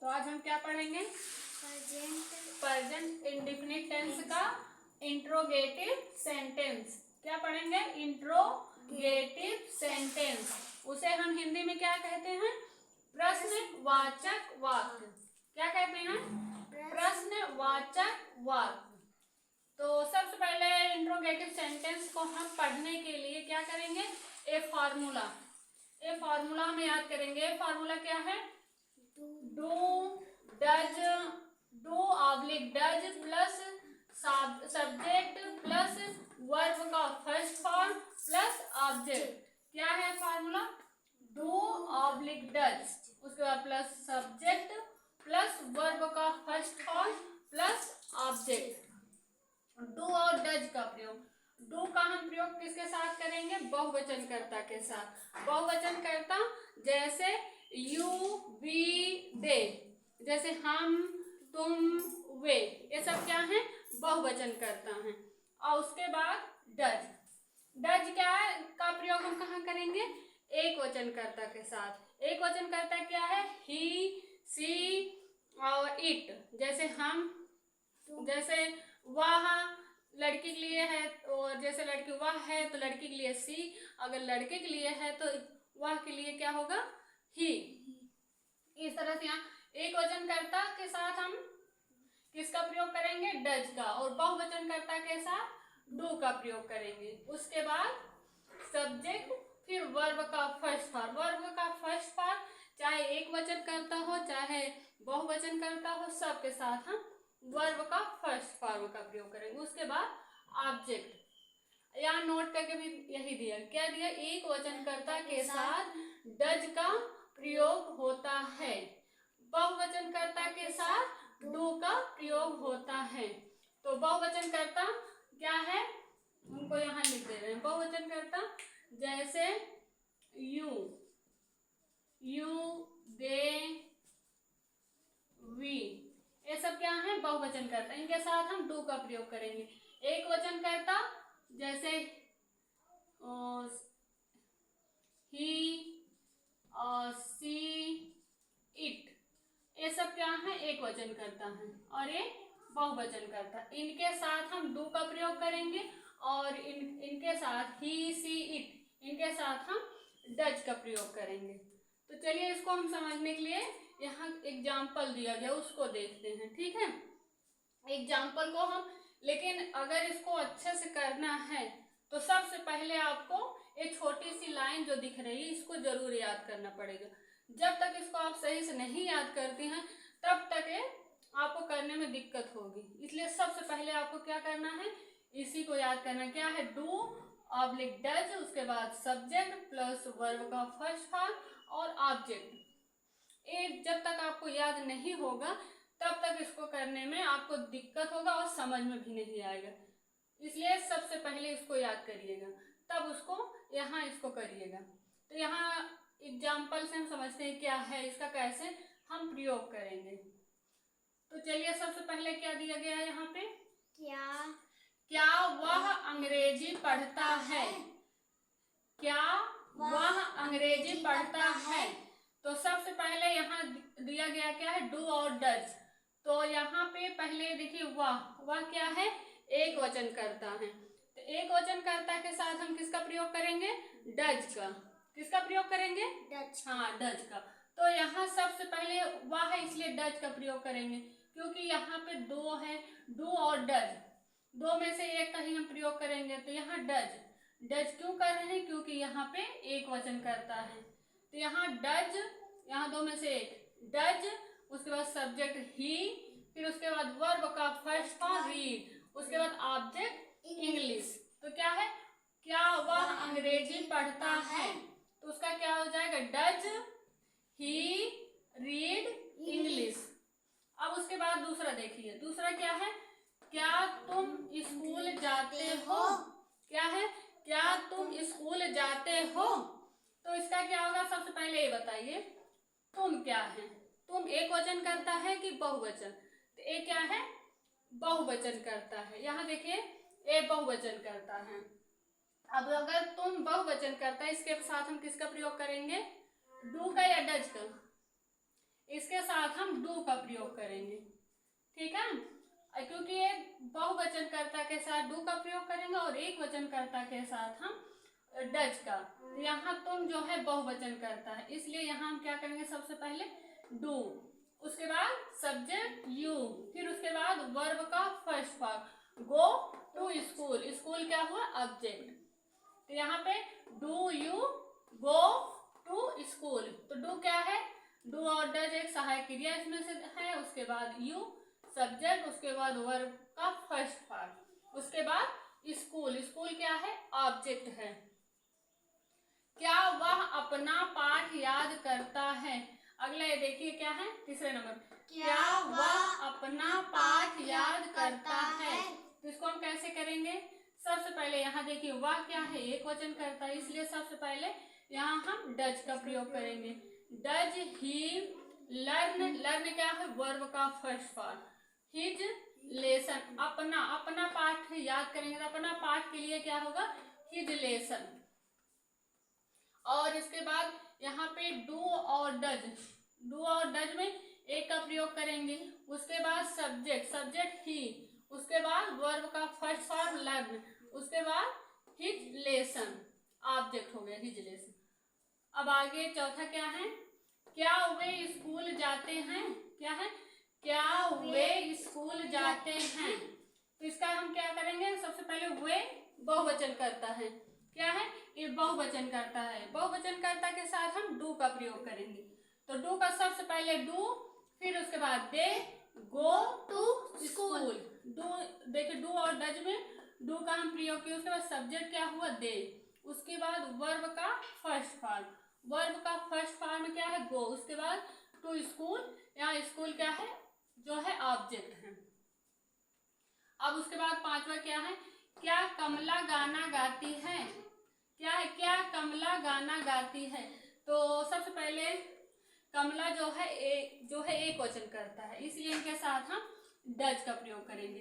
तो आज हम क्या पढ़ेंगे? प्रेजेंट इंडेफिनिट टेंस का इंट्रोगेटिव सेंटेंस। क्या पढ़ेंगे? Interrogative sentence. उसे हम हिंदी में क्या कहते हैं? प्रश्नवाचक वाक्य। क्या कहते हैं? प्रश्नवाचक वाक्य। तो सबसे पहले इंट्रोगेटिव सेंटेंस को हम पढ़ने के लिए क्या करेंगे? ए फॉर्मूला में याद करेंगे। फॉर्मूला क्या है? Do does plus subject plus verb का फर्स्ट फॉर्म प्लस ऑब्जेक्ट। क्या है फॉर्मूला? डू/डज, उसके बाद प्लस सब्जेक्ट प्लस वर्ब का first form plus object. Do और डज का प्रयोग, डू का हम प्रयोग किसके साथ करेंगे? बहुवचनकर्ता के साथ। बहुवचनकर्ता जैसे यू, वी, दे, जैसे हम, तुम, वे, ये सब क्या है? बहुवचनकर्ता हैं। और उसके बाद डज क्या है का प्रयोग हम कहाँ करेंगे? एक वचनकर्ता के साथ। एक वचनकर्ता क्या है? ही, सी और इट। जैसे हम, जैसे वह लड़की के लिए है, और जैसे लड़की वह है तो लड़की के लिए सी, अगर लड़के के लिए है तो वह के लिए क्या होगा? ही। इस तरह से यहाँ एक वचनकर्ता के साथ हम किसका प्रयोग करेंगे? डज का। और बहुवचनकर्ता के साथ डू का प्रयोग करेंगे। उसके बाद सब्जेक्ट, फिर वर्ब का फर्स्ट फॉर्म। वर्ब का फर्स्ट फॉर्म चाहे एक वचनकर्ता हो चाहे बहुवचनकर्ता हो, सबके साथ हम वर्ब का फर्स्ट फॉर्म का प्रयोग करेंगे। उसके बाद ऑब्जेक्ट, यहाँ नोट करके भी यही दिया। क्या दिया? एक वचनकर्ता के साथ डज का प्रयोग होता है, बहुवचनकर्ता के साथ डू का प्रयोग होता है। तो बहुवचनकर्ता क्या है उनको यहाँ लिख दे रहे हैं। बहुवचनकर्ता जैसे यू, दे, वी, ये सब क्या है? बहुवचनकर्ता। इनके साथ हम डू का प्रयोग करेंगे। एक वचनकर्ता जैसे ही, सी, इट, ये सब क्या है? एक वचनकर्ता है। और ये बहुवचनकर्ता। इनके साथ हम डू का प्रयोग करेंगे और इनके साथ ही, सी, इट, इनके साथ हम डज का प्रयोग करेंगे। तो चलिए इसको हम समझने के लिए यहाँ एग्जाम्पल दिया गया, उसको देखते हैं। ठीक है, एग्जाम्पल को हम, लेकिन अगर इसको अच्छे से करना है तो सबसे पहले आपको ये छोटी सी लाइन जो दिख रही है इसको जरूर याद करना पड़ेगा। जब तक इसको आप सही से नहीं याद करती हैं तब तक ये आपको करने में दिक्कत होगी। इसलिए सबसे पहले आपको क्या करना है? इसी को याद करना। क्या है? डू/डज, उसके बाद सब्जेक्ट प्लस वर्ब का फर्स्ट फॉर्म और ऑब्जेक्ट। ये जब तक आपको याद नहीं होगा तब तक इसको करने में आपको दिक्कत होगा और समझ में भी नहीं आएगा। इसलिए सबसे पहले इसको याद करिएगा, तब उसको यहाँ इसको करिएगा। तो यहाँ एग्जाम्पल से हम समझते हैं क्या है इसका, कैसे हम प्रयोग करेंगे। तो चलिए सबसे पहले क्या दिया गया है यहाँ पे? क्या वह अंग्रेजी पढ़ता है? क्या वह अंग्रेजी पढ़ता है? तो सबसे पहले यहाँ दिया गया क्या है? डू और डज। तो यहाँ पे पहले देखिए वह क्या है? एक वचनकर्ता है। तो एक वचनकर्ता के साथ हम किसका प्रयोग करेंगे? डज का। किसका प्रयोग करेंगे? डज। हाँ, डज का। तो यहाँ सबसे पहले वह है इसलिए डज का प्रयोग करेंगे, क्योंकि यहाँ पे दो है, डू और डज, दो में से एक का ही हम प्रयोग करेंगे। तो यहाँ डज क्यों कर रहे हैं? क्योंकि यहाँ पे एक वचनकर्ता है। तो यहाँ डज, यहाँ दो में से एक डज, उसके बाद सब्जेक्ट ही, फिर उसके बाद वर्ब का फर्स्ट फॉर्म रीड, उसके बाद ऑब्जेक्ट इंग्लिश। तो क्या है? क्या वह अंग्रेजी पढ़ता है? तो उसका क्या हो जाएगा? Does he read English. अब उसके बाद दूसरा देखिए, दूसरा क्या है? क्या तुम स्कूल जाते हो? क्या है? क्या तुम स्कूल जाते हो? तो इसका क्या होगा? सबसे पहले ये बताइए, तुम क्या है? तुम एक वचन करता है कि बहुवचन? तो ये क्या है? बहुवचन करता है। यहाँ देखिए ये बहुवचन करता है। अब अगर तुम बहुवचन करता है, इसके साथ हम किसका प्रयोग करेंगे? डू का या डज का? इसके साथ हम डू ठीक है, क्योंकि ये बहुवचनकर्ता के साथ डू का प्रयोग करेंगे और एक वचनकर्ता के साथ हम डज का। तो यहाँ तुम जो है बहुवचन करता है, इसलिए यहाँ हम क्या करेंगे, सबसे पहले डू, उसके बाद सब्जेक्ट यू, फिर उसके बाद वर्ब का first form go to school, school क्या हुआ ऑब्जेक्ट। तो यहाँ पे do you go to school, तो डू क्या है, डू और डज एक सहायक क्रिया इसमें से है, उसके बाद यू सब्जेक्ट, उसके बाद वर्ब का फर्स्ट फॉर्म, उसके बाद स्कूल, स्कूल क्या है ऑब्जेक्ट है। क्या वह अपना पाठ याद करता है, अगला ये देखिए क्या है तीसरे नंबर, क्या वह अपना पाठ याद करता है। तो इसको हम कैसे करेंगे, सबसे पहले यहाँ देखिए वह क्या है एक वचन करता है, इसलिए सबसे पहले यहाँ हम डज का प्रयोग करेंगे। डज ही लर्न, लर्न क्या है वर्ब का फर्स्ट फॉर्म, हिज लेसन, अपना, अपना पाठ याद करेंगे तो अपना पाठ के लिए क्या होगा हिज लेसन। और इसके बाद यहाँ पे डू और डज, डू और डज में एक का प्रयोग करेंगे, उसके बाद सब्जेक्ट, सब्जेक्ट ही, उसके बाद वर्ब का फर्स्ट फॉर्म लर्न, उसके बाद हिज लेसन, ऑब्जेक्ट हो गया हिज लेसन। अब आगे चौथा क्या है, क्या वे स्कूल जाते हैं, क्या है क्या वे स्कूल जाते हैं। तो इसका हम क्या करेंगे, सबसे पहले वे बहुवचन करता है, क्या है ये बहुवचन करता है, बहुवचन करता के साथ हम डू का प्रयोग करेंगे। तो डू का सबसे पहले डू, फिर उसके बाद दे गो टू स्कूल, डू देखिए डू और डज में डू का हम प्रयोग किए, उसके बाद सब्जेक्ट क्या हुआ दे, उसके बाद वर्ब का फर्स्ट फॉर्म, वर्ब का फर्स्ट फॉर्म क्या है गो, उसके बाद टू स्कूल, यहाँ स्कूल क्या है जो है ऑब्जेक्ट है। अब उसके बाद पांचवा क्या है, क्या कमला गाना गाती है, क्या है क्या कमला गाना गाती है। तो सबसे पहले कमला जो है एक वचन करता है, इसलिए इनके साथ हम डज का प्रयोग करेंगे।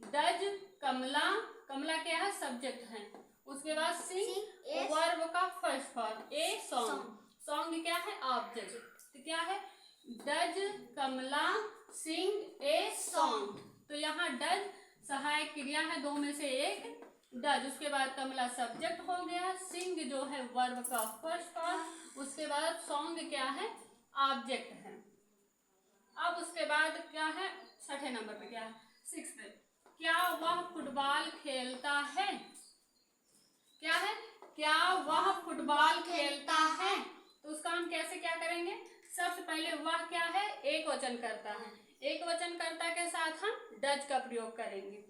डज कमला, कमला क्या है सब्जेक्ट है, उसके बाद सिंग वर्ब का first form, a song, song क्या है ऑब्जेक्ट। तो क्या है does Kamala Singh a song. तो यहाँ डज सहायक क्रिया है दो में से एक डज, उसके बाद कमला सब्जेक्ट हो गया, सिंग जो है वर्ब का फर्स्ट फॉर्म, उसके बाद सॉन्ग क्या है ऑब्जेक्ट है। अब उसके बाद क्या है छठे नंबर पे क्या है सिक्स पे, क्या वह फुटबॉल खेलता है, क्या है क्या वह फुटबॉल खेलता है। तो उसका हम कैसे क्या करेंगे, सबसे पहले वह क्या है एक वचन करता है, एक वचन कर्ता के साथ हम डज का प्रयोग करेंगे,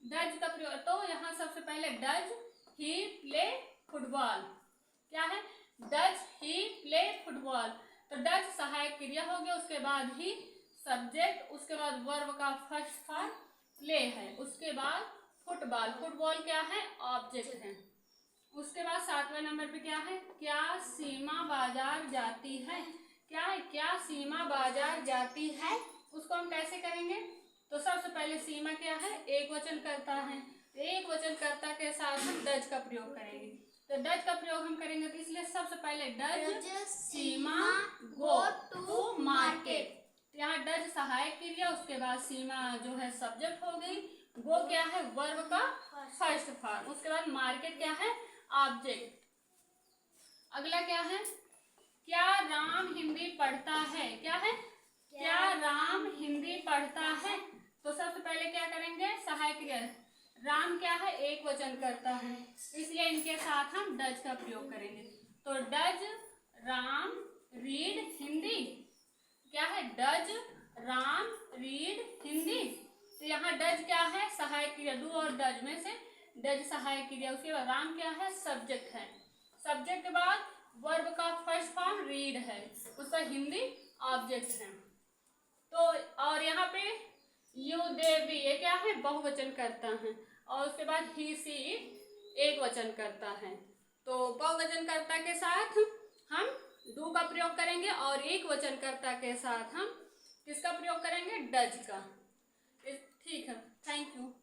डज का प्रयोग। तो यहाँ सबसे पहले डज ही प्ले फुटबॉल, क्या है डज ही प्ले फुटबॉल। तो डज सहायक क्रिया हो गया, उसके बाद ही सब्जेक्ट, उसके बाद वर्ब का फर्स्ट फॉर्म प्ले है, उसके बाद फुटबॉल, फुटबॉल क्या है ऑब्जेक्ट है। उसके बाद सातवें नंबर पे क्या है, क्या सीमा बाजार जाती है, क्या है क्या सीमा बाजार जाती है। उसको हम कैसे करेंगे, तो सबसे पहले सीमा क्या है एक वचन करता है, एक वचन कर्ता के साथ हम डज का प्रयोग करेंगे। तो डज का प्रयोग हम करेंगे, तो इसलिए सबसे पहले does Seema go to market. यहाँ डज सहायक क्रिया, उसके बाद सीमा जो है सब्जेक्ट हो गई, गो क्या है वर्ब का फर्स्ट फॉर्म, उसके बाद मार्केट क्या है ऑब्जेक्ट। अगला क्या है, क्या राम हिंदी पढ़ता है, क्या है क्या राम हिंदी पढ़ता है। तो सबसे पहले क्या करेंगे सहायक क्रिया, राम क्या है एक वचन करता है, इसलिए इनके साथ हम डज का प्रयोग करेंगे। तो डज राम रीड हिंदी, क्या है डज राम रीड हिंदी। तो यहाँ डज क्या है सहायक क्रिया, डू और डज में से डज सहायक क्रिया, उसके बाद राम क्या है सब्जेक्ट है, सब्जेक्ट के बाद वर्ब का फर्स्ट फॉर्म रीड है, उसका हिंदी ऑब्जेक्ट है। तो और यहाँ पे यू दे वी ये क्या है बहुवचन करता है, और उसके बाद ही सी एक वचन करता है। तो बहुवचन कर्ता के साथ हम डू का प्रयोग करेंगे और एक वचन कर्ता के साथ हम किसका प्रयोग करेंगे डज का। ठीक है, थैंक यू।